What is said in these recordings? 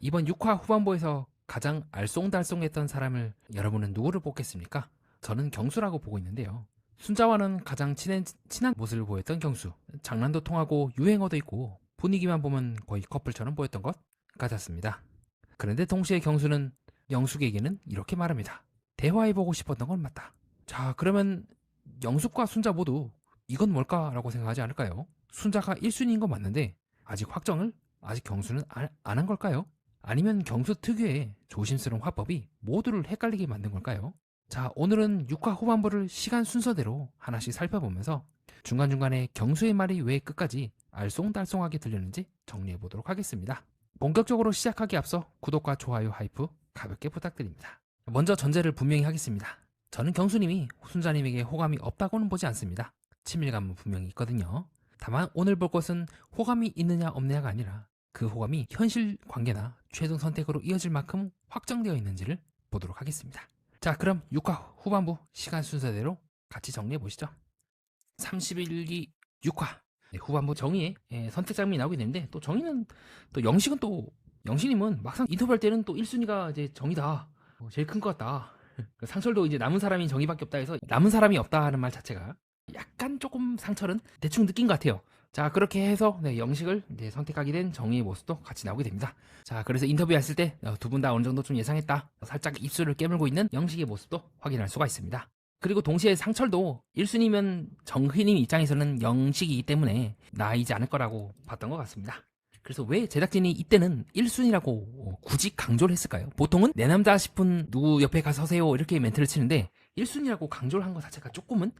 이번 6화 후반부에서 가장 알쏭달쏭했던 사람을 여러분은 누구를 뽑겠습니까? 저는 경수라고 보고 있는데요. 순자와는 가장 친한 모습을 보였던 경수. 장난도 통하고 유행어도 있고 분위기만 보면 거의 커플처럼 보였던 것 같았습니다. 그런데 동시에 경수는 영숙에게는 이렇게 말합니다. 대화해보고 싶었던 건 맞다. 자, 그러면 영숙과 순자 모두 이건 뭘까라고 생각하지 않을까요? 순자가 1순위인 건 맞는데 아직 경수는 안 한 걸까요? 아니면 경수 특유의 조심스러운 화법이 모두를 헷갈리게 만든 걸까요? 자, 오늘은 6화 후반부를 시간 순서대로 하나씩 살펴보면서 중간중간에 경수의 말이 왜 끝까지 알쏭달쏭하게 들렸는지 정리해보도록 하겠습니다. 본격적으로 시작하기에 앞서 구독과 좋아요, 하이프 가볍게 부탁드립니다. 먼저 전제를 분명히 하겠습니다. 저는 경수님이 순자님에게 호감이 없다고는 보지 않습니다. 친밀감은 분명히 있거든요. 다만 오늘 볼 것은 호감이 있느냐 없느냐가 아니라 그 호감이 현실 관계나 최종 선택으로 이어질 만큼 확정되어 있는지를 보도록 하겠습니다. 자, 그럼 6화 후반부 시간 순서대로 같이 정리해 보시죠. 31기 6화 후반부 정의의 선택 장면이 나오게 되는데, 또 정의는 또 영식님은 막상 인터뷰할 때는 또 1순위가 이제 정의다, 제일 큰 것 같다. 상철도 이제 남은 사람이 정의밖에 없다 해서 남은 사람이 없다 하는 말 자체가 약간 조금 상철은 대충 느낀 것 같아요. 자, 그렇게 해서 영식을 이제 선택하게 된 정의의 모습도 같이 나오게 됩니다. 자, 그래서 인터뷰했을 때 두 분 다 어느 정도 좀 예상했다, 살짝 입술을 깨물고 있는 영식의 모습도 확인할 수가 있습니다. 그리고 동시에 상철도 1순위면 정희님 입장에서는 영식이기 때문에 나이지 않을 거라고 봤던 것 같습니다. 그래서 왜 제작진이 이때는 1순위라고 굳이 강조를 했을까요? 보통은 내 남자 싶은 누구 옆에 가서 서세요 이렇게 멘트를 치는데 1순위라고 강조를 한 것 자체가 조금은,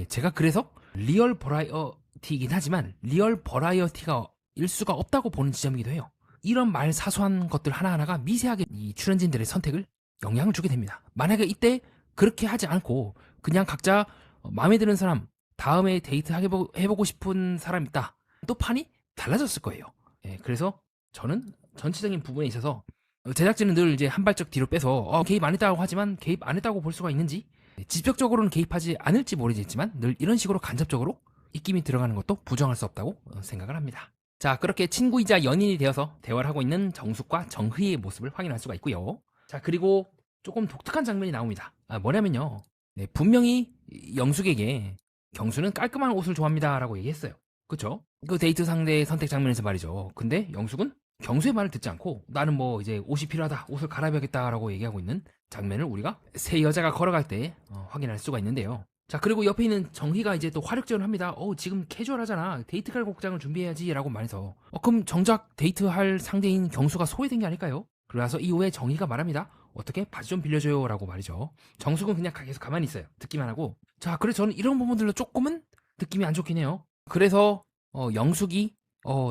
제가 그래서 리얼 버라이어티이긴 하지만 리얼 버라이어티가 일 수가 없다고 보는 지점이기도 해요. 이런 말 사소한 것들 하나하나가 미세하게 이 출연진들의 선택을 영향을 주게 됩니다. 만약에 이때 그렇게 하지 않고 그냥 각자 마음에 드는 사람, 다음에 데이트 해보고 싶은 사람 있다, 또 판이 달라졌을 거예요. 그래서 저는 전체적인 부분에 있어서 제작진은 늘 이제 한 발짝 뒤로 빼서 개입 안 했다고 하지만 개입 안 했다고 볼 수가 있는지, 직접적으로는 개입하지 않을지 모르겠지만 늘 이런 식으로 간접적으로 입김이 들어가는 것도 부정할 수 없다고 생각을 합니다. 자, 그렇게 친구이자 연인이 되어서 대화를 하고 있는 정숙과 정희의 모습을 확인할 수가 있고요. 자, 그리고 조금 독특한 장면이 나옵니다. 뭐냐면요, 분명히 영숙에게 경수는 깔끔한 옷을 좋아합니다 라고 얘기했어요. 그쵸? 그 데이트 상대의 선택 장면에서 말이죠. 근데 영숙은 경수의 말을 듣지 않고 나는 뭐 이제 옷이 필요하다, 옷을 갈아입어야겠다라고 얘기하고 있는 장면을 우리가 새 여자가 걸어갈 때 확인할 수가 있는데요. 자, 그리고 옆에 있는 정희가 이제 또 화력제언을 합니다. 지금 캐주얼하잖아, 데이트 갈 곡장을 준비해야지 라고 말해서 그럼 정작 데이트할 상대인 경수가 소외된 게 아닐까요? 그래서 이후에 정희가 말합니다. 어떻게 바지 좀 빌려줘요 라고 말이죠. 정숙은 그냥 계속 가만히 있어요. 듣기만 하고. 자, 그래서 저는 이런 부분들로 조금은 느낌이 안 좋긴 해요. 그래서 영숙이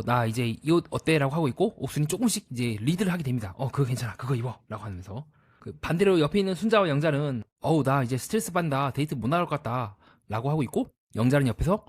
나 이제 이 옷 어때? 라고 하고 있고, 옥순이 조금씩 이제 리드를 하게 됩니다. 그거 괜찮아, 그거 입어 라고 하면서. 반대로 옆에 있는 순자와 영자는 나 이제 스트레스 받는다, 데이트 못 나갈 것 같다 라고 하고 있고, 영자는 옆에서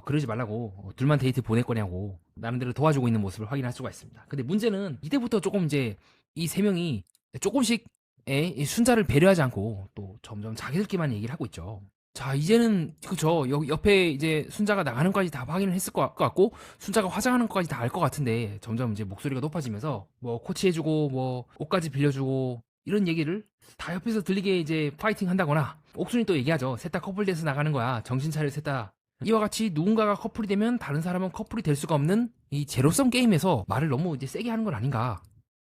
그러지 말라고, 둘만 데이트 보낼 거냐고 나름대로 도와주고 있는 모습을 확인할 수가 있습니다. 근데 문제는 이때부터 조금 이제 이 세 명이 조금씩 이 순자를 배려하지 않고 또 점점 자기들끼리만 얘기를 하고 있죠. 자, 이제는 그쵸, 여기 옆에 이제 순자가 나가는 것까지 다 확인을 했을 것 같고, 순자가 화장하는 것까지 다 알 것 같은데, 점점 이제 목소리가 높아지면서 뭐 코치해주고 뭐 옷까지 빌려주고 이런 얘기를 다 옆에서 들리게 이제 파이팅 한다거나, 옥순이 또 얘기하죠. 셋 다 커플 돼서 나가는 거야, 정신 차려 셋 다. 이와 같이 누군가가 커플이 되면 다른 사람은 커플이 될 수가 없는 이 제로섬 게임에서 말을 너무 이제 세게 하는 건 아닌가.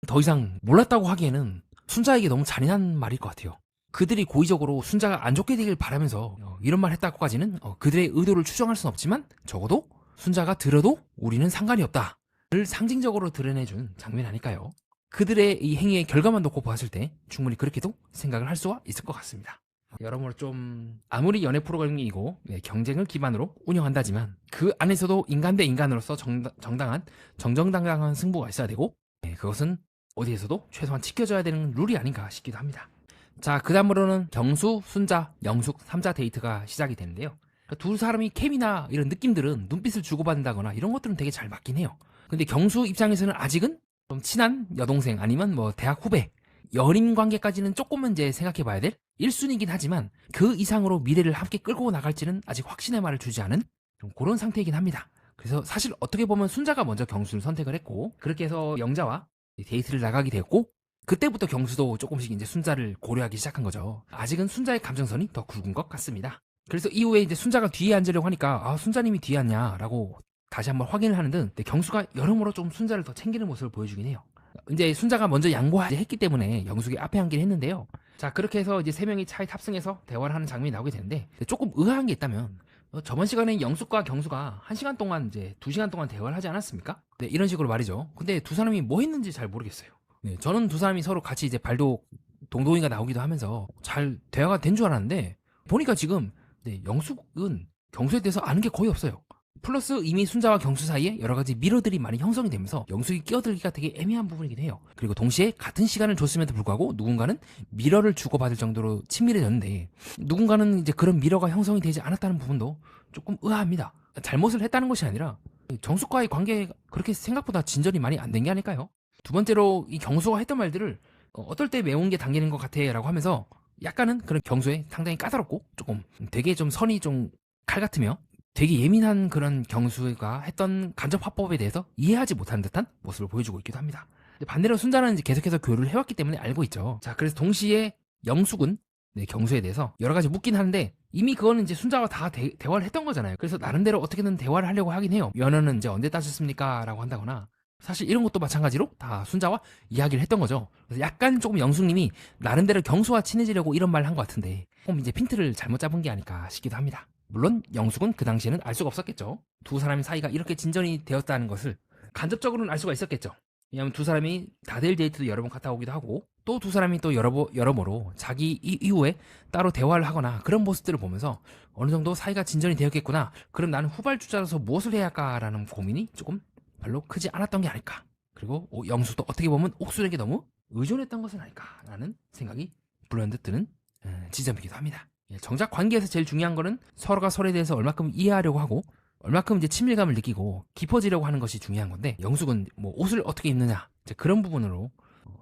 더 이상 몰랐다고 하기에는 순자에게 너무 잔인한 말일 것 같아요. 그들이 고의적으로 순자가 안 좋게 되길 바라면서 이런 말 했다고까지는 그들의 의도를 추정할 순 없지만, 적어도 순자가 들어도 우리는 상관이 없다를 상징적으로 드러내준 장면 아닐까요? 그들의 이 행위의 결과만 놓고 봤을 때 충분히 그렇게도 생각을 할 수가 있을 것 같습니다. 여러모로 좀, 아무리 연애 프로그램이고 경쟁을 기반으로 운영한다지만 그 안에서도 인간 대 인간으로서 정정당당한 승부가 있어야 되고, 그것은 어디에서도 최소한 지켜져야 되는 룰이 아닌가 싶기도 합니다. 자, 그 다음으로는 경수, 순자, 영숙 3자 데이트가 시작이 되는데요. 두 사람이 케미나 이런 느낌들은 눈빛을 주고받는다거나 이런 것들은 되게 잘 맞긴 해요. 근데 경수 입장에서는 아직은 좀 친한 여동생 아니면 뭐 대학 후배, 연인 관계까지는 조금은 이제 생각해 봐야 될 1순위이긴 하지만, 그 이상으로 미래를 함께 끌고 나갈지는 아직 확신의 말을 주지 않은 좀 그런 상태이긴 합니다. 그래서 사실 어떻게 보면 순자가 먼저 경수를 선택을 했고, 그렇게 해서 영자와 데이트를 나가게 됐고, 그때부터 경수도 조금씩 이제 순자를 고려하기 시작한 거죠. 아직은 순자의 감정선이 더 굵은 것 같습니다. 그래서 이후에 이제 순자가 뒤에 앉으려고 하니까 순자님이 뒤에 앉냐라고 다시 한번 확인을 하는데 경수가 여러모로 좀 순자를 더 챙기는 모습을 보여주긴 해요. 이제 순자가 먼저 양보했기 때문에 영숙이 앞에 앉긴 했는데요. 자, 그렇게 해서 이제 세 명이 차에 탑승해서 대화를 하는 장면이 나오게 되는데 조금 의아한 게 있다면 저번 시간에 영숙과 경수가 1시간 동안 이제 2시간 동안 대화를 하지 않았습니까? 네, 이런 식으로 말이죠. 근데 두 사람이 뭐 했는지 잘 모르겠어요. 네, 저는 두 사람이 서로 같이 이제 발도 동동이가 나오기도 하면서 잘 대화가 된 줄 알았는데 보니까 지금 네, 영숙은 경수에 대해서 아는 게 거의 없어요. 플러스 이미 순자와 경수 사이에 여러 가지 미러들이 많이 형성이 되면서 영숙이 끼어들기가 되게 애매한 부분이긴 해요. 그리고 동시에 같은 시간을 줬음에도 불구하고 누군가는 미러를 주고받을 정도로 친밀해졌는데 누군가는 이제 그런 미러가 형성이 되지 않았다는 부분도 조금 의아합니다. 잘못을 했다는 것이 아니라 정숙과의 관계가 그렇게 생각보다 진전이 많이 안 된 게 아닐까요? 두 번째로 이 경수가 했던 말들을 어떨 때 매운 게 당기는 것 같아 라고 하면서 약간은 그런 경수에 상당히 까다롭고 조금 되게 좀 선이 좀 칼 같으며 되게 예민한 그런 경수가 했던 간접 화법에 대해서 이해하지 못하는 듯한 모습을 보여주고 있기도 합니다. 반대로 순자는 이제 계속해서 교류를 해왔기 때문에 알고 있죠. 자, 그래서 동시에 영숙은 네, 경수에 대해서 여러 가지 묻긴 하는데 이미 그거는 이제 순자와 다 대화를 했던 거잖아요. 그래서 나름대로 어떻게든 대화를 하려고 하긴 해요. 연어는 이제 언제 따셨습니까? 라고 한다거나 사실 이런 것도 마찬가지로 다 순자와 이야기를 했던 거죠. 그래서 약간 조금 영숙님이 나름대로 경수와 친해지려고 이런 말을 한 것 같은데 조금 이제 핀트를 잘못 잡은 게 아닐까 싶기도 합니다. 물론 영숙은 그 당시에는 알 수가 없었겠죠. 두 사람의 사이가 이렇게 진전이 되었다는 것을 간접적으로는 알 수가 있었겠죠. 왜냐하면 두 사람이 다들 데이트도 여러 번 갔다 오기도 하고 또 두 사람이 또 여러모로 자기 이후에 따로 대화를 하거나 그런 모습들을 보면서 어느 정도 사이가 진전이 되었겠구나. 그럼 나는 후발주자로서 무엇을 해야 할까라는 고민이 조금 별로 크지 않았던 게 아닐까. 그리고 영숙도 어떻게 보면 옥순에게 너무 의존했던 것은 아닐까라는 생각이 불현듯 드는 지점이기도 합니다. 정작 관계에서 제일 중요한 거는 서로가 서로에 대해서 얼마큼 이해하려고 하고 얼마큼 이제 친밀감을 느끼고 깊어지려고 하는 것이 중요한 건데 영숙은 뭐 옷을 어떻게 입느냐 이제 그런 부분으로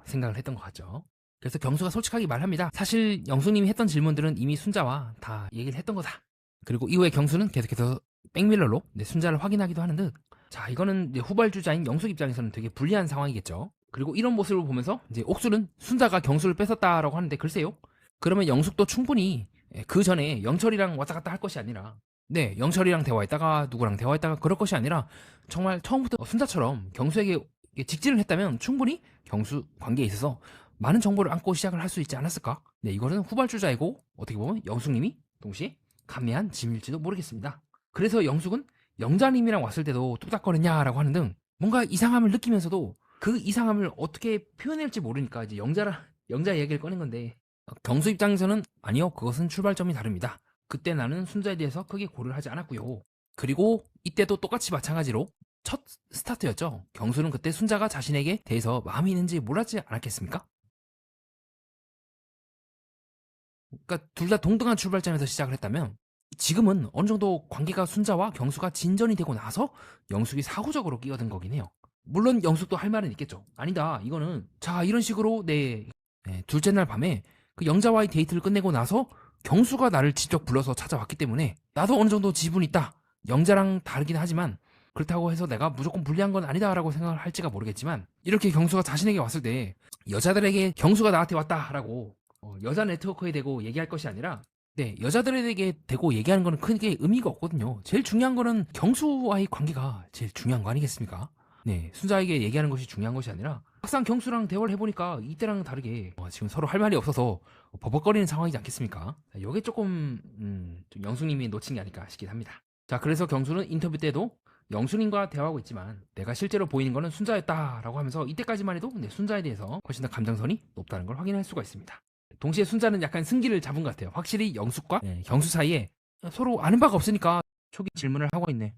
생각을 했던 것 같죠. 그래서 경수가 솔직하게 말합니다. 사실 영숙님이 했던 질문들은 이미 순자와 다 얘기를 했던 거다. 그리고 이후에 경수는 계속해서 백밀러로 순자를 확인하기도 하는 듯. 자, 이거는 이제 후발주자인 영숙 입장에서는 되게 불리한 상황이겠죠. 그리고 이런 모습을 보면서 이제 옥수는 순자가 경수를 뺏었다라고 하는데 글쎄요. 그러면 영숙도 충분히 그 전에 영철이랑 왔다 갔다 할 것이 아니라 네, 영철이랑 대화했다가 누구랑 대화했다가 그럴 것이 아니라 정말 처음부터 순자처럼 경수에게 직진을 했다면 충분히 경수 관계에 있어서 많은 정보를 안고 시작을 할 수 있지 않았을까? 네, 이거는 후발주자이고 어떻게 보면 영숙님이 동시에 감내한 짐일지도 모르겠습니다. 그래서 영숙은 영자님이랑 왔을 때도 뚝딱거렸냐라고 하는 등 뭔가 이상함을 느끼면서도 그 이상함을 어떻게 표현할지 모르니까 이제 영자 얘기를 꺼낸 건데 경수 입장에서는 아니요, 그것은 출발점이 다릅니다. 그때 나는 순자에 대해서 크게 고려를 하지 않았고요. 그리고 이때도 똑같이 마찬가지로 첫 스타트였죠. 경수는 그때 순자가 자신에게 대해서 마음이 있는지 몰랐지 않았겠습니까? 그러니까 둘 다 동등한 출발점에서 시작을 했다면 지금은 어느 정도 관계가 순자와 경수가 진전이 되고 나서 영숙이 사고적으로 끼어든 거긴 해요. 물론 영숙도 할 말은 있겠죠. 아니다, 이거는 자 이런 식으로 둘째 날 밤에 그 영자와의 데이트를 끝내고 나서 경수가 나를 직접 불러서 찾아왔기 때문에 나도 어느 정도 지분이 있다. 영자랑 다르긴 하지만 그렇다고 해서 내가 무조건 불리한 건 아니다라고 생각을 할지가 모르겠지만 이렇게 경수가 자신에게 왔을 때 여자들에게 경수가 나한테 왔다라고 여자 네트워크에 대고 얘기할 것이 아니라 네, 여자들에게 대고 얘기하는 거는 크게 의미가 없거든요. 제일 중요한 거는 경수와의 관계가 제일 중요한 거 아니겠습니까? 네, 순자에게 얘기하는 것이 중요한 것이 아니라 막상 경수랑 대화를 해보니까 이때랑 다르게 지금 서로 할 말이 없어서 버벅거리는 상황이지 않겠습니까? 이게 조금 좀 영숙님이 놓친 게 아닐까 싶긴 합니다. 자, 그래서 경수는 인터뷰 때도 영숙님과 대화하고 있지만 내가 실제로 보이는 거는 순자였다라고 하면서 이때까지만 해도 순자에 대해서 훨씬 더 감정선이 높다는 걸 확인할 수가 있습니다. 동시에 순자는 약간 승기를 잡은 것 같아요. 확실히 영숙과 경수 사이에 서로 아는 바가 없으니까 초기 질문을 하고 있네.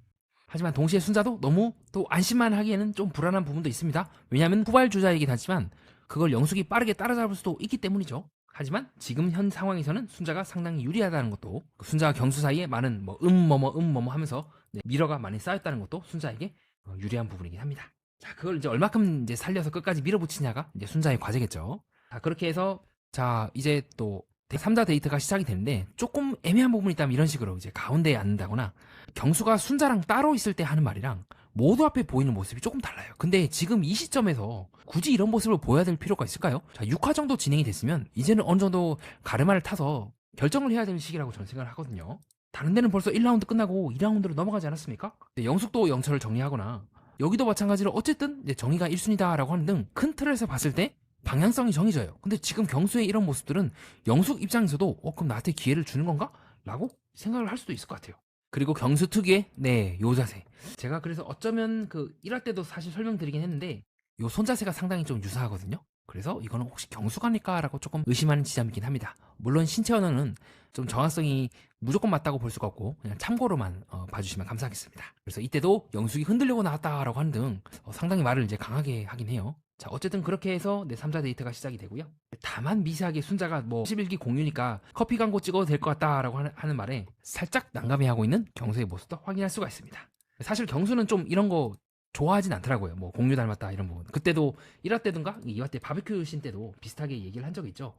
하지만 동시에 순자도 너무 또 안심만 하기에는 좀 불안한 부분도 있습니다. 왜냐하면 후발주자이긴 하지만 그걸 영숙이 빠르게 따라잡을 수도 있기 때문이죠. 하지만 지금 현 상황에서는 순자가 상당히 유리하다는 것도 순자와 경수 사이에 많은 뭐뭐 하면서 미러가 많이 쌓였다는 것도 순자에게 유리한 부분이긴 합니다. 자, 그걸 이제 얼마큼 이제 살려서 끝까지 밀어붙이냐가 이제 순자의 과제겠죠. 자, 그렇게 해서 자, 이제 또 3자 데이트가 시작이 되는데 조금 애매한 부분이 있다면 이런 식으로 이제 가운데에 앉는다거나 경수가 순자랑 따로 있을 때 하는 말이랑 모두 앞에 보이는 모습이 조금 달라요. 근데 지금 이 시점에서 굳이 이런 모습을 보여야 될 필요가 있을까요? 자, 6화 정도 진행이 됐으면 이제는 어느 정도 가르마를 타서 결정을 해야 될 시기라고 저는 생각을 하거든요. 다른 데는 벌써 1라운드 끝나고 2라운드로 넘어가지 않았습니까? 영숙도 영철을 정리하거나 여기도 마찬가지로 어쨌든 이제 정의가 1순위다라고 하는 등 큰 틀에서 봤을 때 방향성이 정해져요. 근데 지금 경수의 이런 모습들은 영숙 입장에서도 그럼 나한테 기회를 주는 건가? 라고 생각을 할 수도 있을 것 같아요. 그리고 경수 특유의 요 자세. 제가 그래서 어쩌면 그 1화 때도 사실 설명드리긴 했는데 요 손자세가 상당히 좀 유사하거든요. 그래서 이거는 혹시 경수가니까 라고 조금 의심하는 지점이긴 합니다. 물론 신체 언어는 좀 정확성이 무조건 맞다고 볼 수가 없고 그냥 참고로만 봐주시면 감사하겠습니다. 그래서 이때도 영숙이 흔들려고 나왔다라고 하는 등 상당히 말을 이제 강하게 하긴 해요. 자, 어쨌든 그렇게 해서 내 3자 데이트가 시작이 되고요. 다만 미세하게 순자가 11기 공유니까 커피 광고 찍어도 될 것 같다라고 하는 말에 살짝 난감해하고 있는 경수의 모습도 확인할 수가 있습니다. 사실 경수는 좀 이런 거 좋아하진 않더라고요. 공유 닮았다 이런 부분. 그때도 1화 때든가 2화 때 바비큐 씬 때도 비슷하게 얘기를 한 적이 있죠.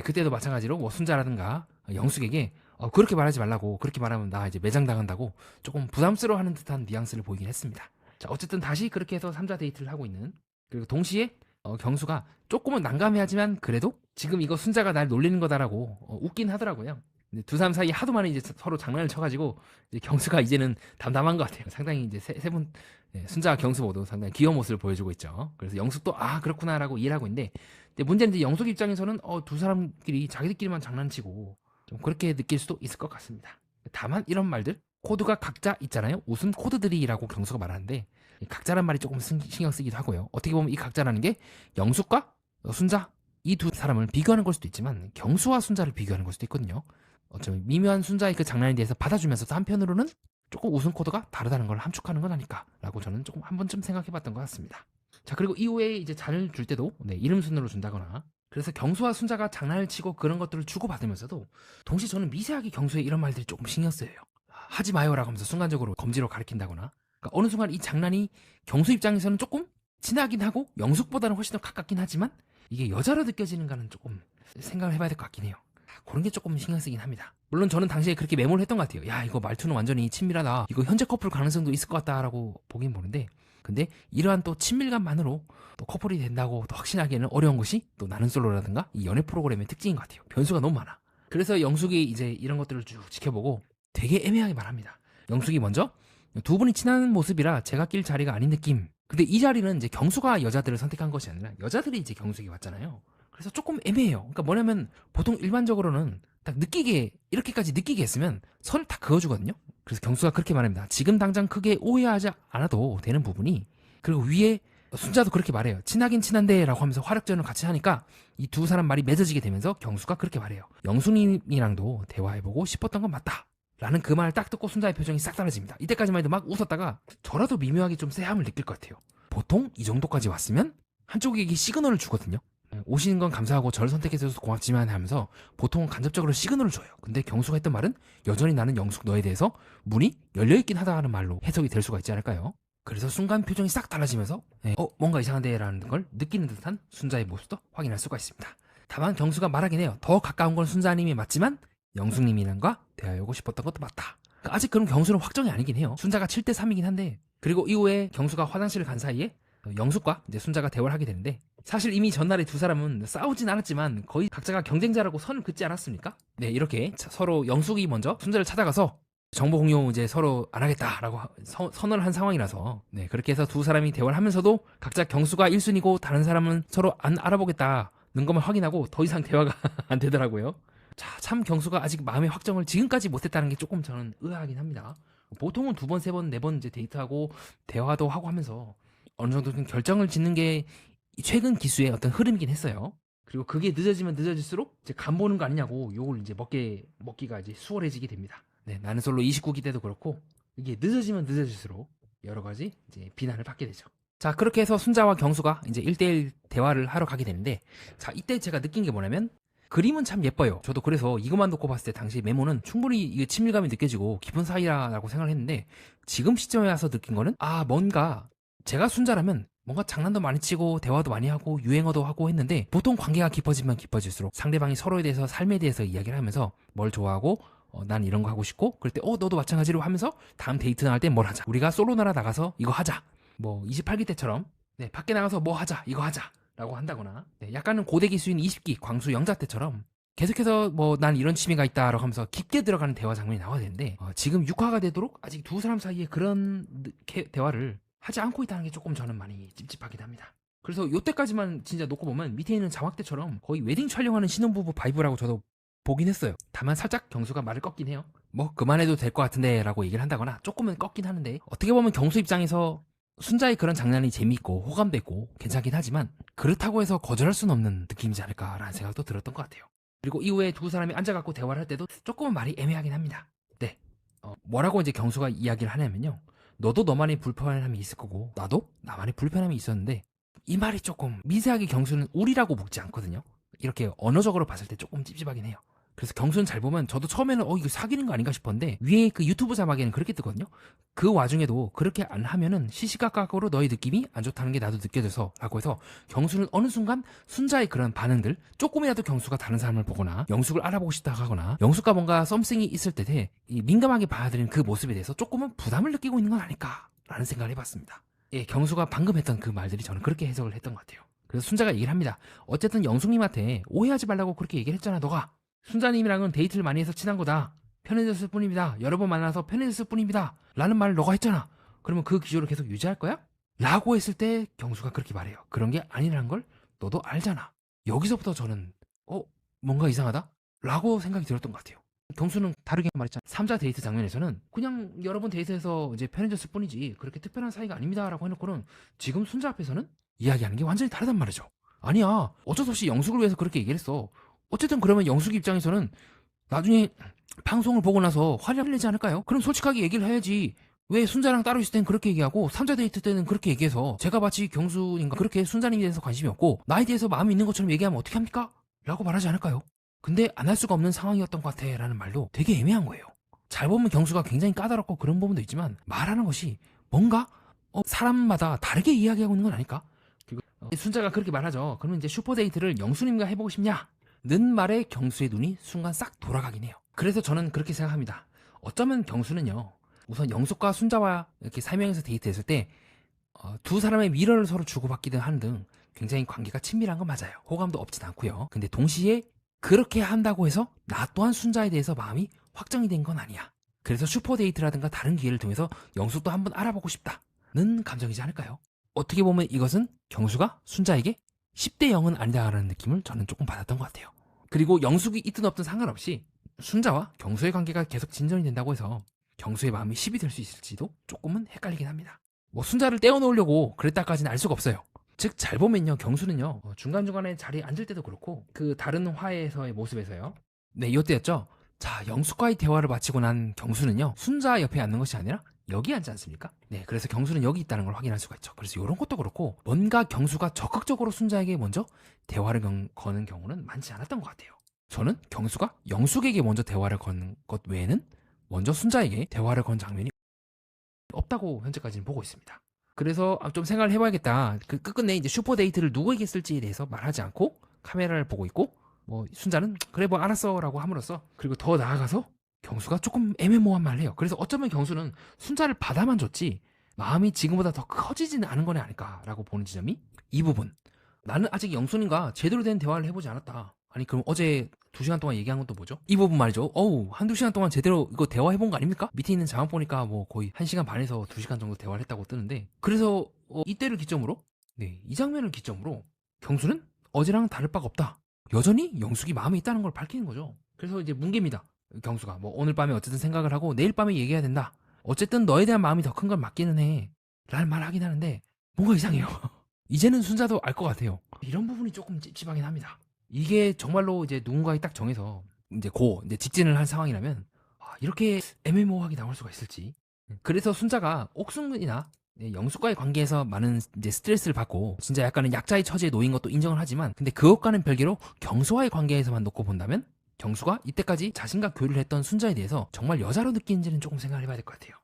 그때도 마찬가지로 순자라든가 영숙에게 그렇게 말하지 말라고, 그렇게 말하면 나 이제 매장당한다고 조금 부담스러워하는 듯한 뉘앙스를 보이긴 했습니다. 자, 어쨌든 다시 그렇게 해서 3자 데이트를 하고 있는, 그리고 동시에 경수가 조금은 난감해하지만 그래도 지금 이거 순자가 날 놀리는 거다라고 웃긴 하더라고요. 근데 두 사람 사이에 하도 많이 이제 서로 장난을 쳐가지고 이제 경수가 이제는 담담한 것 같아요. 상당히 이제 세 분, 순자와 경수 모두 상당히 귀여운 모습을 보여주고 있죠. 그래서 영숙도 그렇구나라고 이해를 하고 있는데, 근데 문제는 이제 영숙 입장에서는 두 사람끼리 자기들끼리만 장난치고 좀 그렇게 느낄 수도 있을 것 같습니다. 다만 이런 말들, 코드가 각자 있잖아요. 웃음 코드들이라고 경수가 말하는데 각자란 말이 조금 신경 쓰기도 하고요. 어떻게 보면 이 각자라는 게 영숙과 순자 이 두 사람을 비교하는 걸 수도 있지만 경수와 순자를 비교하는 걸 수도 있거든요. 어쩌면 미묘한 순자의 그 장난에 대해서 받아주면서도 한편으로는 조금 웃음 코드가 다르다는 걸 함축하는 건 아닐까 라고 저는 조금 한 번쯤 생각해봤던 것 같습니다. 자, 그리고 이후에 이제 잔을 줄 때도 이름 순으로 준다거나, 그래서 경수와 순자가 장난을 치고 그런 것들을 주고받으면서도 동시에 저는 미세하게 경수의 이런 말들이 조금 신경 쓰여요. 하지 마요라고 하면서 순간적으로 검지로 가리킨다거나, 그러니까 어느 순간 이 장난이 경수 입장에서는 조금 친하긴 하고 영숙보다는 훨씬 더 가깝긴 하지만 이게 여자로 느껴지는가는 조금 생각을 해봐야 될 것 같긴 해요. 그런 게 조금 신경 쓰긴 합니다. 물론 저는 당시에 그렇게 메모를 했던 것 같아요. 야, 이거 말투는 완전히 친밀하다, 이거 현재 커플 가능성도 있을 것 같다라고 보긴 보는데, 근데 이러한 또 친밀감만으로 또 커플이 된다고 또 확신하기에는 어려운 것이 또 나는 솔로라든가 이 연애 프로그램의 특징인 것 같아요. 변수가 너무 많아. 그래서 영숙이 이제 이런 것들을 쭉 지켜보고 되게 애매하게 말합니다. 영숙이 먼저 두 분이 친한 모습이라 제가 낄 자리가 아닌 느낌. 근데 이 자리는 이제 경수가 여자들을 선택한 것이 아니라 여자들이 이제 경숙이 왔잖아요. 그래서 조금 애매해요. 그러니까 뭐냐면 보통 일반적으로는 딱 느끼게, 이렇게까지 느끼게 했으면 선을 다 그어주거든요. 그래서 경수가 그렇게 말합니다. 지금 당장 크게 오해하지 않아도 되는 부분이, 그리고 위에 순자도 그렇게 말해요. 친하긴 친한데 라고 하면서 화력전을 같이 하니까 이 두 사람 말이 맺어지게 되면서 경수가 그렇게 말해요. 영수님이랑도 대화해보고 싶었던 건 맞다 라는 그 말을 딱 듣고 순자의 표정이 싹 달라집니다. 이때까지만 해도 막 웃었다가 저라도 미묘하게 좀 쎄함을 느낄 것 같아요. 보통 이 정도까지 왔으면 한쪽에게 시그널을 주거든요. 오시는 건 감사하고 저를 선택해줘서 고맙지만 하면서 보통 간접적으로 시그널을 줘요. 근데 경수가 했던 말은 여전히 나는 영숙 너에 대해서 문이 열려있긴 하다는 말로 해석이 될 수가 있지 않을까요? 그래서 순간 표정이 싹 달라지면서 뭔가 이상한데 라는 걸 느끼는 듯한 순자의 모습도 확인할 수가 있습니다. 다만 경수가 말하긴 해요. 더 가까운 건 순자님이 맞지만 영숙님이랑과 대화하고 싶었던 것도 맞다. 아직 그럼 경수는 확정이 아니긴 해요. 순자가 7대3이긴 한데, 그리고 이후에 경수가 화장실을 간 사이에 영숙과 이제 순자가 대화를 하게 되는데, 사실 이미 전날에 두 사람은 싸우진 않았지만 거의 각자가 경쟁자라고 선을 긋지 않았습니까? 네, 이렇게 서로 영숙이 먼저 순자를 찾아가서 정보 공유 이제 서로 안 하겠다라고 선언을 한 상황이라서, 네, 그렇게 해서 두 사람이 대화를 하면서도 각자 경수가 1순위고 다른 사람은 서로 안 알아보겠다는 것만 확인하고 더 이상 대화가 안 되더라고요. 자, 참 경수가 아직 마음의 확정을 지금까지 못했다는 게 조금 저는 의아하긴 합니다. 보통은 두 번, 세 번, 네 번 이제 데이트하고 대화도 하고 하면서 어느 정도 좀 결정을 짓는 게 최근 기수의 어떤 흐름이긴 했어요. 그리고 그게 늦어지면 늦어질수록 이제 간 보는 거 아니냐고 요걸 이제 먹기가 이제 수월해지게 됩니다. 네, 나는 솔로 29기 때도 그렇고 이게 늦어지면 늦어질수록 여러 가지 이제 비난을 받게 되죠. 자, 그렇게 해서 순자와 경수가 이제 1대1 대화를 하러 가게 되는데, 자, 이때 제가 느낀 게 뭐냐면 그림은 참 예뻐요. 저도 그래서 이것만 놓고 봤을 때 당시 메모는 충분히 이게 친밀감이 느껴지고 깊은 사이라고 생각을 했는데, 지금 시점에 와서 느낀 거는 뭔가 제가 순자라면 뭔가 장난도 많이 치고 대화도 많이 하고 유행어도 하고 했는데, 보통 관계가 깊어지면 깊어질수록 상대방이 서로에 대해서 삶에 대해서 이야기를 하면서 뭘 좋아하고 난 이런 거 하고 싶고 그럴 때 너도 마찬가지로 하면서 다음 데이트 나갈 때 뭘 하자. 우리가 솔로 나라 나가서 이거 하자. 뭐 28기 때처럼 네, 밖에 나가서 뭐 하자. 이거 하자. 라고 한다거나 네, 약간은 고대 기수인 20기 광수 영자 때처럼 계속해서 뭐 난 이런 취미가 있다 라고 하면서 깊게 들어가는 대화 장면이 나와야 되는데 지금 6화가 되도록 아직 두 사람 사이에 그런 대화를 하지 않고 있다는 게 조금 저는 많이 찝찝하긴 합니다. 그래서 요때까지만 진짜 놓고 보면 밑에 있는 자막 때처럼 거의 웨딩 촬영하는 신혼부부 바이브라고 저도 보긴 했어요. 다만 살짝 경수가 말을 꺾긴 해요. 뭐 그만해도 될 것 같은데 라고 얘기를 한다거나 조금은 꺾긴 하는데 어떻게 보면 경수 입장에서 순자의 그런 장난이 재미있고 호감되고 괜찮긴 하지만 그렇다고 해서 거절할 수는 없는 느낌이지 않을까라는 생각도 들었던 것 같아요. 그리고 이후에 두 사람이 앉아갖고 대화를 할 때도 조금은 말이 애매하긴 합니다. 네. 뭐라고 이제 경수가 이야기를 하냐면요. 너도 너만의 불편함이 있을 거고 나도 나만의 불편함이 있었는데 이 말이 조금 미세하게 경수는 우리라고 묻지 않거든요. 이렇게 언어적으로 봤을 때 조금 찝찝하긴 해요. 그래서 경수는 잘 보면 저도 처음에는 이거 사귀는 거 아닌가 싶었는데 위에 그 유튜브 자막에는 그렇게 뜨거든요. 그 와중에도 그렇게 안 하면은 시시각각으로 너의 느낌이 안 좋다는 게 나도 느껴져서 라고 해서 경수는 어느 순간 순자의 그런 반응들 조금이라도 경수가 다른 사람을 보거나 영숙을 알아보고 싶다 하거나 영숙과 뭔가 썸씽이 있을 때 민감하게 받아들이는 그 모습에 대해서 조금은 부담을 느끼고 있는 건 아닐까라는 생각을 해봤습니다. 예, 경수가 방금 했던 그 말들이 저는 그렇게 해석을 했던 것 같아요. 그래서 순자가 얘기를 합니다. 어쨌든 영숙님한테 오해하지 말라고 그렇게 얘기를 했잖아 너가. 순자님이랑은 데이트를 많이 해서 친한 거다. 편해졌을 뿐입니다. 여러 번 만나서 편해졌을 뿐입니다. 라는 말을 너가 했잖아. 그러면 그 기조를 계속 유지할 거야? 라고 했을 때 경수가 그렇게 말해요. 그런 게 아니라는 걸 너도 알잖아. 여기서부터 저는 뭔가 이상하다? 라고 생각이 들었던 것 같아요. 경수는 다르게 말했잖아. 3자 데이트 장면에서는 그냥 여러 번 데이트해서 이제 편해졌을 뿐이지 그렇게 특별한 사이가 아닙니다 라고 해놓고는 지금 순자 앞에서는 이야기하는 게 완전히 다르단 말이죠. 아니야. 어쩔 수 없이 영숙을 위해서 그렇게 얘기를 했어. 어쨌든 그러면 영숙 입장에서는 나중에 방송을 보고 나서 화를 내지 않을까요? 그럼 솔직하게 얘기를 해야지. 왜 순자랑 따로 있을 땐 그렇게 얘기하고 3자 데이트 때는 그렇게 얘기해서 제가 마치 경수님과 그렇게 순자님에 대해서 관심이 없고 나에 대해서 마음이 있는 것처럼 얘기하면 어떻게 합니까? 라고 말하지 않을까요? 근데 안 할 수가 없는 상황이었던 것 같아 라는 말도 되게 애매한 거예요. 잘 보면 경수가 굉장히 까다롭고 그런 부분도 있지만 말하는 것이 뭔가 사람마다 다르게 이야기하고 있는 건 아닐까? 그리고 순자가 그렇게 말하죠. 그러면 이제 슈퍼데이트를 영수님과 해보고 싶냐? 는 말에 경수의 눈이 순간 싹 돌아가긴 해요. 그래서 저는 그렇게 생각합니다. 어쩌면 경수는요. 우선 영숙과 순자와 이렇게 3명에서 데이트했을 때 두 사람의 미러를 서로 주고받기든 하는 등 굉장히 관계가 친밀한 건 맞아요. 호감도 없진 않고요. 근데 동시에 그렇게 한다고 해서 나 또한 순자에 대해서 마음이 확정이 된 건 아니야. 그래서 슈퍼데이트라든가 다른 기회를 통해서 영숙도 한번 알아보고 싶다는 감정이지 않을까요? 어떻게 보면 이것은 경수가 순자에게 10대 0은 아니다라는 느낌을 저는 조금 받았던 것 같아요. 그리고 영숙이 있든 없든 상관없이 순자와 경수의 관계가 계속 진전이 된다고 해서 경수의 마음이 10이 될 수 있을지도 조금은 헷갈리긴 합니다. 뭐 순자를 떼어놓으려고 그랬다까지는 알 수가 없어요. 즉 잘 보면요 경수는요 중간중간에 자리에 앉을 때도 그렇고 그 다른 화에서의 모습에서요 네 이때였죠. 자 영숙과의 대화를 마치고 난 경수는요 순자 옆에 앉는 것이 아니라 여기 앉지 않습니까? 네, 그래서 경수는 여기 있다는 걸 확인할 수가 있죠. 그래서 이런 것도 그렇고 뭔가 경수가 적극적으로 순자에게 먼저 대화를 거는 경우는 많지 않았던 것 같아요. 저는 경수가 영숙에게 먼저 대화를 거는 것 외에는 먼저 순자에게 대화를 건 장면이 없다고 현재까지는 보고 있습니다. 그래서 좀 생각을 해봐야겠다. 그 끝끝내 이제 슈퍼데이트를 누구에게 쓸지에 대해서 말하지 않고 카메라를 보고 있고 뭐 순자는 그래 뭐 알았어라고 함으로써 그리고 더 나아가서 경수가 조금 애매모호한 말을 해요. 그래서 어쩌면 경수는 순자를 받아만 줬지 마음이 지금보다 더 커지지는 않은 건 아닐까라고 보는 지점이 이 부분. 나는 아직 영순님과 제대로 된 대화를 해보지 않았다. 아니 그럼 어제 2시간 동안 얘기한 건 또 뭐죠? 이 부분 말이죠. 한두 시간 동안 제대로 이거 대화해본 거 아닙니까? 밑에 있는 자막 보니까 뭐 거의 1시간 반에서 2시간 정도 대화를 했다고 뜨는데 그래서 이때를 기점으로 네, 이 장면을 기점으로 경수는 어제랑 다를 바가 없다. 여전히 영숙이 마음에 있다는 걸 밝히는 거죠. 그래서 이제 뭉개입니다. 경수가 뭐 오늘 밤에 어쨌든 생각을 하고 내일 밤에 얘기해야 된다. 어쨌든 너에 대한 마음이 더 큰 건 맞기는 해. 라는 말을 하긴 하는데 뭔가 이상해요. 이제는 순자도 알 것 같아요. 이런 부분이 조금 찝찝하긴 합니다. 이게 정말로 이제 누군가에 딱 정해서 이제 직진을 한 상황이라면 이렇게 애매모호하게 나올 수가 있을지. 그래서 순자가 옥순이나 영숙과의 관계에서 많은 이제 스트레스를 받고 진짜 약간은 약자의 처지에 놓인 것도 인정을 하지만 근데 그것과는 별개로 경수와의 관계에서만 놓고 본다면 경수가 이때까지 자신과 교류를 했던 순자에 대해서 정말 여자로 느끼는지는 조금 생각을 해봐야 될 것 같아요.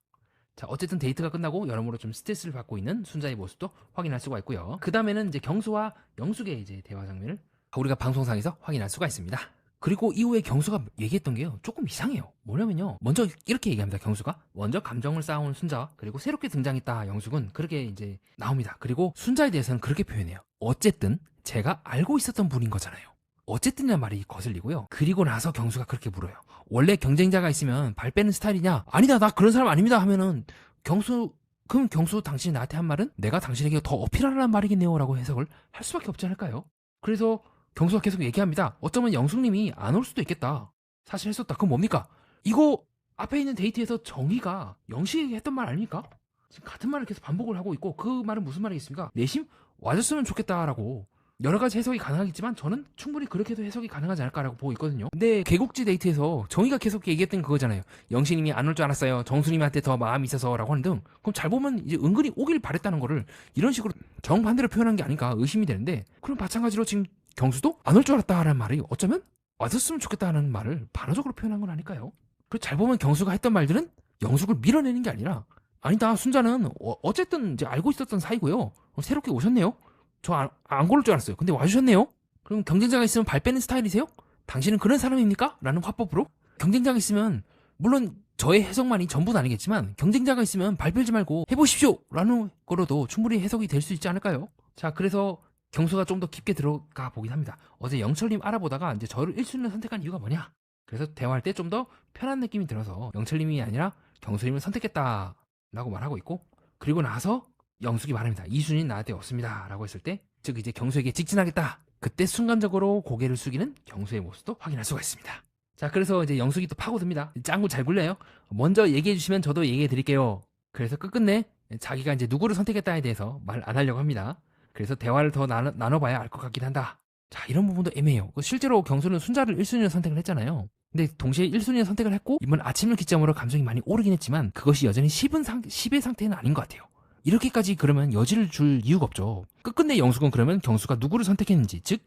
자, 어쨌든 데이트가 끝나고 여러모로 좀 스트레스를 받고 있는 순자의 모습도 확인할 수가 있고요. 그 다음에는 이제 경수와 영숙의 이제 대화 장면을 우리가 방송상에서 확인할 수가 있습니다. 그리고 이후에 경수가 얘기했던 게요, 조금 이상해요. 뭐냐면요, 먼저 이렇게 얘기합니다. 경수가 먼저 감정을 쌓아온 순자, 그리고 새롭게 등장했다 영숙은, 그렇게 이제 나옵니다. 그리고 순자에 대해서는 그렇게 표현해요. 어쨌든 제가 알고 있었던 분인 거잖아요. 어쨌든이란 말이 거슬리고요. 그리고 나서 경수가 그렇게 물어요. 원래 경쟁자가 있으면 발 빼는 스타일이냐? 아니다, 나 그런 사람 아닙니다 하면은, 그럼 경수, 당신이 나한테 한 말은 내가 당신에게 더 어필하라는 말이겠네요 라고 해석을 할 수밖에 없지 않을까요? 그래서 경수가 계속 얘기합니다. 어쩌면 영숙님이 안 올 수도 있겠다. 사실 했었다. 그럼 뭡니까? 이거 앞에 있는 데이트에서 정희가 영식에게 했던 말 아닙니까? 지금 같은 말을 계속 반복을 하고 있고, 그 말은 무슨 말이겠습니까? 내심 와줬으면 좋겠다라고. 여러 가지 해석이 가능하겠지만 저는 충분히 그렇게도 해석이 가능하지 않을까라고 보고 있거든요. 근데 개국지 데이트에서 정희가 계속 얘기했던 그거잖아요. 영식님이 안 올 줄 알았어요. 정수님한테 더 마음이 있어서라고 하는 등. 그럼 잘 보면 이제 은근히 오길 바랬다는 거를 이런 식으로 정반대로 표현한 게 아닌가 의심이 되는데, 그럼 마찬가지로 지금 경수도 안 올 줄 알았다라는 말이 어쩌면 왔었으면 좋겠다는 말을 반어적으로 표현한 건 아닐까요? 그리고 잘 보면 경수가 했던 말들은 영숙을 밀어내는 게 아니라, 아니다, 순자는 어쨌든 이제 알고 있었던 사이고요. 새롭게 오셨네요. 저 안 고를 줄 알았어요. 근데 와주셨네요. 그럼 경쟁자가 있으면 발 빼는 스타일이세요? 당신은 그런 사람입니까? 라는 화법으로 경쟁자가 있으면, 물론 저의 해석만이 전부는 아니겠지만 경쟁자가 있으면 발 빼지 말고 해보십시오 라는 거로도 충분히 해석이 될 수 있지 않을까요? 자, 그래서 경수가 좀 더 깊게 들어가 보긴 합니다. 어제 영철님 알아보다가 이제 저를 1순위로 선택한 이유가 뭐냐? 그래서 대화할 때 좀 더 편한 느낌이 들어서 영철님이 아니라 경수님을 선택했다라고 말하고 있고, 그리고 나서 영숙이 말합니다. 2순위 나한테 없습니다 라고 했을 때, 즉 이제 경수에게 직진하겠다. 그때 순간적으로 고개를 숙이는 경수의 모습도 확인할 수가 있습니다. 자, 그래서 이제 영숙이 또 파고듭니다. 짱구 잘 굴려요. 먼저 얘기해 주시면 저도 얘기해 드릴게요. 그래서 끝끝내 자기가 이제 누구를 선택했다에 대해서 말 안 하려고 합니다. 그래서 대화를 더 나눠봐야 알 것 같긴 한다. 자, 이런 부분도 애매해요. 실제로 경수는 순자를 1순위로 선택을 했잖아요. 근데 동시에 1순위로 선택을 했고, 이번 아침을 기점으로 감정이 많이 오르긴 했지만 그것이 여전히 10의 상태는 아닌 것 같아요. 이렇게까지 그러면 여지를 줄 이유가 없죠. 끝끝내 영숙은 그러면 경수가 누구를 선택했는지, 즉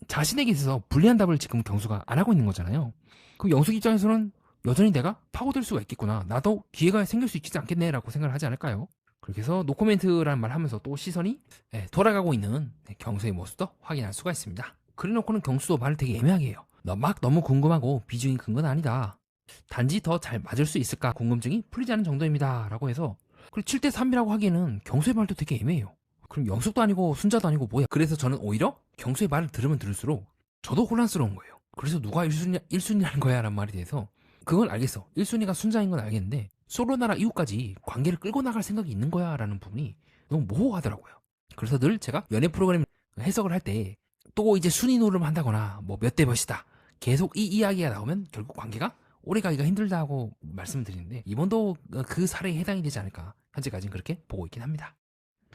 자신에게 있어서 불리한 답을 지금 경수가 안 하고 있는 거잖아요. 그럼 영숙 입장에서는 여전히 내가 파고들 수가 있겠구나, 나도 기회가 생길 수 있지 않겠네 라고 생각을 하지 않을까요? 그렇게 해서 노코멘트라는 말 하면서 또 시선이 돌아가고 있는 경수의 모습도 확인할 수가 있습니다. 그래놓고는 경수도 말을 되게 애매하게 해요. 막 너무 궁금하고 비중이 큰 건 아니다. 단지 더 잘 맞을 수 있을까 궁금증이 풀리지 않은 정도입니다 라고 해서, 그리고 7대 3이라고 하기에는 경수의 말도 되게 애매해요. 그럼 영숙도 아니고 순자도 아니고 뭐야? 그래서 저는 오히려 경수의 말을 들으면 들을수록 저도 혼란스러운 거예요. 그래서 누가 1순위라는 거야 라는 말에 대해서, 그건 알겠어. 1순위가 순자인 건 알겠는데 솔로나라 이후까지 관계를 끌고 나갈 생각이 있는 거야 라는 부분이 너무 모호하더라고요. 그래서 늘 제가 연애 프로그램 해석을 할 때 또 이제 순위 노름을 한다거나 뭐 몇 대 몇이다, 계속 이 이야기가 나오면 결국 관계가 오래가기가 힘들다고 말씀을 드리는데, 이번도 그 사례에 해당이 되지 않을까 현재까지는 그렇게 보고 있긴 합니다.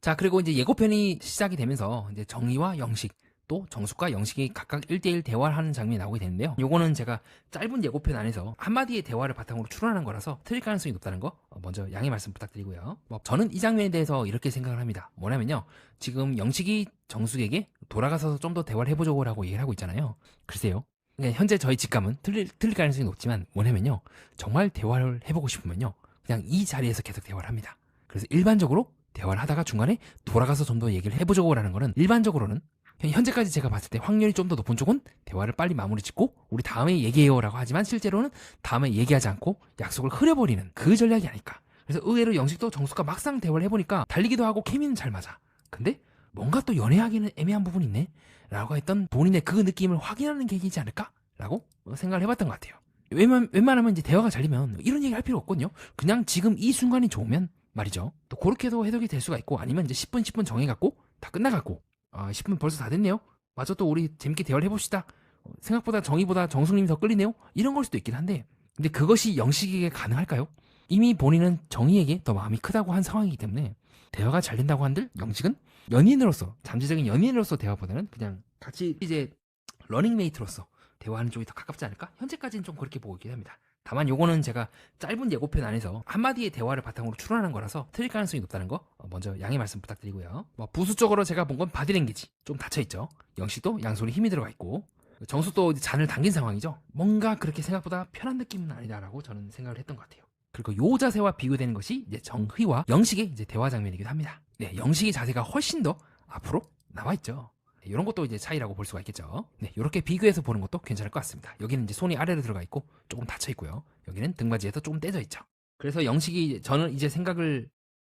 자, 그리고 이제 예고편이 시작이 되면서 이제 정희와 영식, 또 정숙과 영식이 각각 1대1 대화를 하는 장면이 나오게 되는데요. 요거는 제가 짧은 예고편 안에서 한마디의 대화를 바탕으로 추론하는 거라서 틀릴 가능성이 높다는 거 먼저 양해 말씀 부탁드리고요. 저는 이 장면에 대해서 이렇게 생각을 합니다. 뭐냐면요, 지금 영식이 정숙에게 돌아가서 좀 더 대화를 해보자고 라고 얘기를 하고 있잖아요. 글쎄요, 현재 저희 직감은 틀릴 가능성이 높지만, 뭐냐면요, 정말 대화를 해보고 싶으면요 그냥 이 자리에서 계속 대화를 합니다. 그래서 일반적으로 대화를 하다가 중간에 돌아가서 좀 더 얘기를 해보자고 라는 거는, 일반적으로는 현재까지 제가 봤을 때 확률이 좀 더 높은 쪽은 대화를 빨리 마무리 짓고 우리 다음에 얘기해요 라고 하지만, 실제로는 다음에 얘기하지 않고 약속을 흐려버리는 그 전략이 아닐까. 그래서 의외로 영식도 정숙과 막상 대화를 해보니까 달리기도 하고 케미는 잘 맞아. 근데 뭔가 또 연애하기는 애매한 부분이 있네 라고 했던 본인의 그 느낌을 확인하는 계기이지 않을까 라고 생각을 해봤던 것 같아요. 웬만하면 이제 대화가 잘리면 이런 얘기 할 필요 없거든요. 그냥 지금 이 순간이 좋으면 말이죠. 또 그렇게도 해석이 될 수가 있고, 아니면 이제 10분 정해갖고 다 끝나갖고 10분 벌써 다 됐네요. 맞아, 또 우리 재밌게 대화를 해봅시다. 생각보다 정의보다 정숙님이 더 끌리네요. 이런 걸 수도 있긴 한데, 근데 그것이 영식에게 가능할까요? 이미 본인은 정의에게 더 마음이 크다고 한 상황이기 때문에 대화가 잘 된다고 한들 영식은 연인으로서, 잠재적인 연인으로서 대화보다는 그냥 같이 이제 러닝메이트로서 대화하는 쪽이 더 가깝지 않을까? 현재까지는 좀 그렇게 보고 있긴 합니다. 다만 요거는 제가 짧은 예고편 안에서 한마디의 대화를 바탕으로 추론하는 거라서 틀릴 가능성이 높다는 거 먼저 양해 말씀 부탁드리고요. 부수적으로 제가 본 건 바디랭귀지 좀 닫혀있죠. 영식도 양손에 힘이 들어가 있고, 정숙도 잔을 당긴 상황이죠. 뭔가 그렇게 생각보다 편한 느낌은 아니다라고 저는 생각을 했던 것 같아요. 그리고 요 자세와 비교되는 것이 이제 정희와 영식의 이제 대화 장면이기도 합니다. 네, 영식의 자세가 훨씬 더 앞으로 나와 있죠. 이런 것도 이제 차이라고 볼 수가 있겠죠. 네, 이렇게 비교해서 보는 것도 괜찮을 것 같습니다. 여기는 이제 손이 아래로 들어가 있고 조금 닫혀 있고요. 여기는 등받이에서 조금 떼져 있죠. 그래서 영식이 저는 이제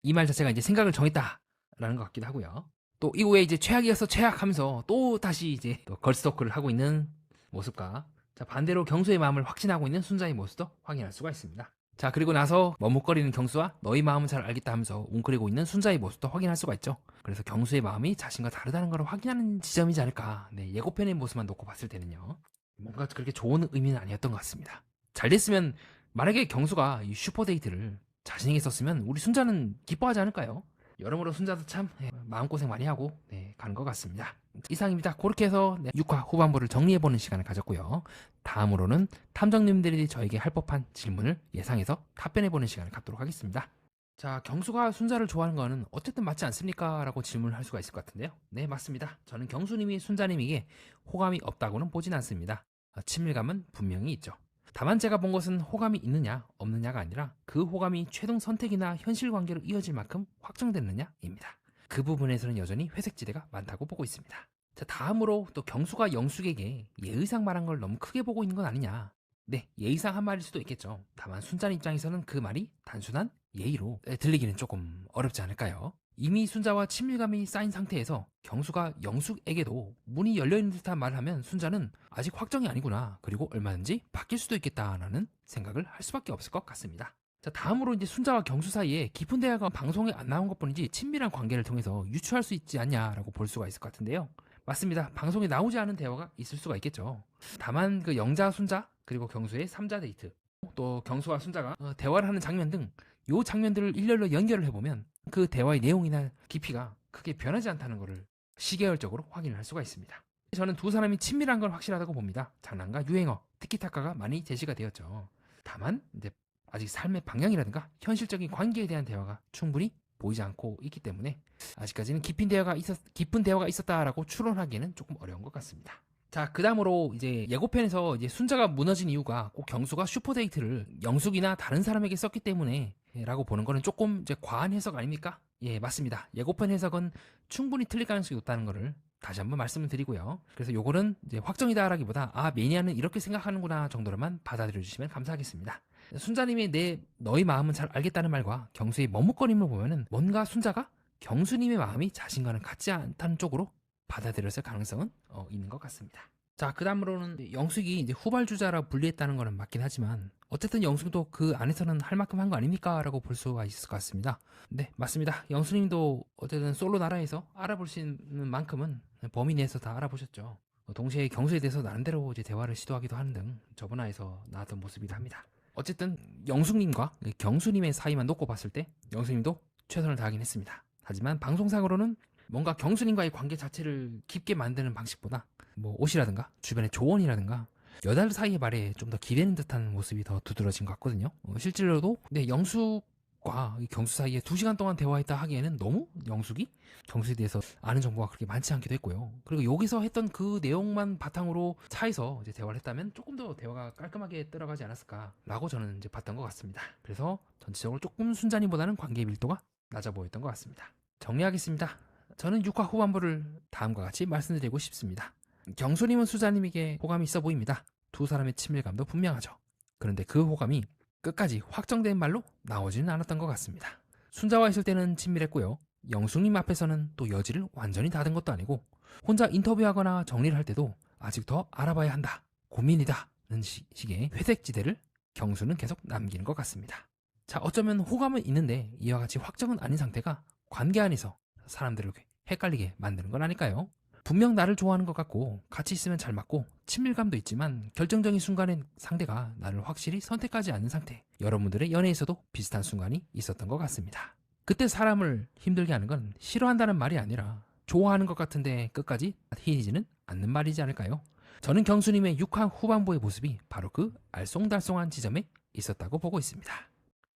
이 말 자체가 이제 생각을 정했다라는 것 같기도 하고요. 또 이후에 이제 최악이어서 최악하면서 또 다시 이제 또 걸스토크를 하고 있는 모습과 자, 반대로 경수의 마음을 확신하고 있는 순자의 모습도 확인할 수가 있습니다. 자, 그리고 나서 머뭇거리는 경수와 너희 마음은 잘 알겠다 하면서 웅크리고 있는 순자의 모습도 확인할 수가 있죠. 그래서 경수의 마음이 자신과 다르다는 걸 확인하는 지점이지 않을까. 네, 예고편의 모습만 놓고 봤을 때는요. 뭔가 그렇게 좋은 의미는 아니었던 것 같습니다. 잘 됐으면 만약에 경수가 이 슈퍼데이트를 자신에게 썼으면 우리 순자는 기뻐하지 않을까요? 여러모로 순자도 참 마음고생 많이 하고 가는 것 같습니다. 이상입니다. 그렇게 해서 6화 후반부를 정리해보는 시간을 가졌고요. 다음으로는 탐정님들이 저에게 할 법한 질문을 예상해서 답변해보는 시간을 갖도록 하겠습니다. 자, 경수가 순자를 좋아하는 거는 어쨌든 맞지 않습니까? 라고 질문을 할 수가 있을 것 같은데요. 네, 맞습니다. 저는 경수님이 순자님에게 호감이 없다고는 보진 않습니다. 친밀감은 분명히 있죠. 다만 제가 본 것은 호감이 있느냐 없느냐가 아니라 그 호감이 최종 선택이나 현실 관계로 이어질 만큼 확정됐느냐입니다. 그 부분에서는 여전히 회색지대가 많다고 보고 있습니다. 자, 다음으로 또 경수가 영숙에게 예의상 말한 걸 너무 크게 보고 있는 건 아니냐. 네, 예의상 한 말일 수도 있겠죠. 다만 순자 입장에서는 그 말이 단순한 예의로 들리기는 조금 어렵지 않을까요? 이미 순자와 친밀감이 쌓인 상태에서 경수가 영숙에게도 문이 열려있는 듯한 말을 하면 순자는 아직 확정이 아니구나, 그리고 얼마든지 바뀔 수도 있겠다라는 생각을 할 수밖에 없을 것 같습니다. 자, 다음으로 이제 순자와 경수 사이에 깊은 대화가 방송에 안 나온 것뿐이지 친밀한 관계를 통해서 유추할 수 있지 않냐라고 볼 수가 있을 것 같은데요. 맞습니다. 방송에 나오지 않은 대화가 있을 수가 있겠죠. 다만 그 영자, 순자, 그리고 경수의 3자 데이트, 또 경수와 순자가 대화를 하는 장면 등 요 장면들을 일렬로 연결을 해보면 그 대화의 내용이나 깊이가 크게 변하지 않다는 것을 시계열적으로 확인을 할 수가 있습니다. 저는 두 사람이 친밀한 건 확실하다고 봅니다. 장난과 유행어, 티키타카가 많이 제시가 되었죠. 다만 이제 아직 삶의 방향이라든가 현실적인 관계에 대한 대화가 충분히 보이지 않고 있기 때문에 아직까지는 깊은 대화가 있었다라고 추론하기에는 조금 어려운 것 같습니다. 자, 그 다음으로 이제 예고편에서 이제 순자가 무너진 이유가 꼭 경수가 슈퍼데이트를 영숙이나 다른 사람에게 썼기 때문에 라고 보는 거는 조금 이제 과한 해석 아닙니까? 예, 맞습니다. 예고편 해석은 충분히 틀릴 가능성이 높다는 거를 다시 한번 말씀을 드리고요. 그래서 요거는 이제 확정이다라기보다 매니아는 이렇게 생각하는구나 정도로만 받아들여 주시면 감사하겠습니다. 순자님의 너의 마음은 잘 알겠다는 말과 경수의 머뭇거림을 보면은 뭔가 순자가 경수님의 마음이 자신과는 같지 않다는 쪽으로 받아들였을 가능성은 있는 것 같습니다. 자, 그 다음으로는 영숙이 이제 후발주자라 분리했다는 거는 맞긴 하지만 어쨌든 영숙도 그 안에서는 할 만큼 한 거 아닙니까? 라고 볼 수가 있을 것 같습니다. 네, 맞습니다. 영숙님도 어쨌든 솔로 나라에서 알아볼 수 있는 만큼은 범위 내에서 다 알아보셨죠. 동시에 경수에 대해서 나름대로 이제 대화를 시도하기도 하는 등 저번화에서 나왔던 모습이기도 합니다. 어쨌든 영숙님과 경수님의 사이만 놓고 봤을 때 영숙님도 최선을 다하긴 했습니다. 하지만 방송상으로는 뭔가 경수님과의 관계 자체를 깊게 만드는 방식보다 뭐 옷이라든가 주변의 조언이라든가 여달 사이의 말에 좀 더 기대는 듯한 모습이 더 두드러진 것 같거든요. 실제로도 영숙과 경수 사이에 2시간 동안 대화했다 하기에는 너무 영숙이 경수에 대해서 아는 정보가 그렇게 많지 않기도 했고요. 그리고 여기서 했던 그 내용만 바탕으로 차에서 이제 대화를 했다면 조금 더 대화가 깔끔하게 들어가지 않았을까라고 저는 이제 봤던 것 같습니다. 그래서 전체적으로 조금 순자님보다는 관계의 밀도가 낮아 보였던 것 같습니다. 정리하겠습니다. 저는 6화 후반부를 다음과 같이 말씀드리고 싶습니다. 경수님은 수자님에게 호감이 있어 보입니다. 두 사람의 친밀감도 분명하죠. 그런데 그 호감이 끝까지 확정된 말로 나오지는 않았던 것 같습니다. 순자와 있을 때는 친밀했고요. 영숙님 앞에서는 또 여지를 완전히 닫은 것도 아니고 혼자 인터뷰하거나 정리를 할 때도 아직 더 알아봐야 한다, 고민이다 는 식의 회색지대를 경수는 계속 남기는 것 같습니다. 자, 어쩌면 호감은 있는데 이와 같이 확정은 아닌 상태가 관계 안에서 사람들을 헷갈리게 만드는 건 아닐까요? 분명 나를 좋아하는 것 같고 같이 있으면 잘 맞고 친밀감도 있지만 결정적인 순간엔 상대가 나를 확실히 선택하지 않는 상태. 여러분들의 연애에서도 비슷한 순간이 있었던 것 같습니다. 그때 사람을 힘들게 하는 건 싫어한다는 말이 아니라 좋아하는 것 같은데 끝까지 희지는 않는 말이지 않을까요? 저는 경수님의 6화 후반부의 모습이 바로 그 알쏭달쏭한 지점에 있었다고 보고 있습니다.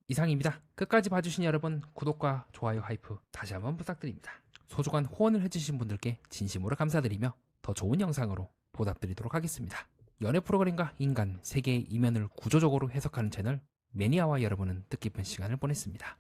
이상입니다. 끝까지 봐주신 여러분, 구독과 좋아요, 하이프 다시 한번 부탁드립니다. 소중한 후원을 해주신 분들께 진심으로 감사드리며 더 좋은 영상으로 보답드리도록 하겠습니다. 연애 프로그램과 인간, 세계의 이면을 구조적으로 해석하는 채널 매니아와 여러분은 뜻깊은 시간을 보냈습니다.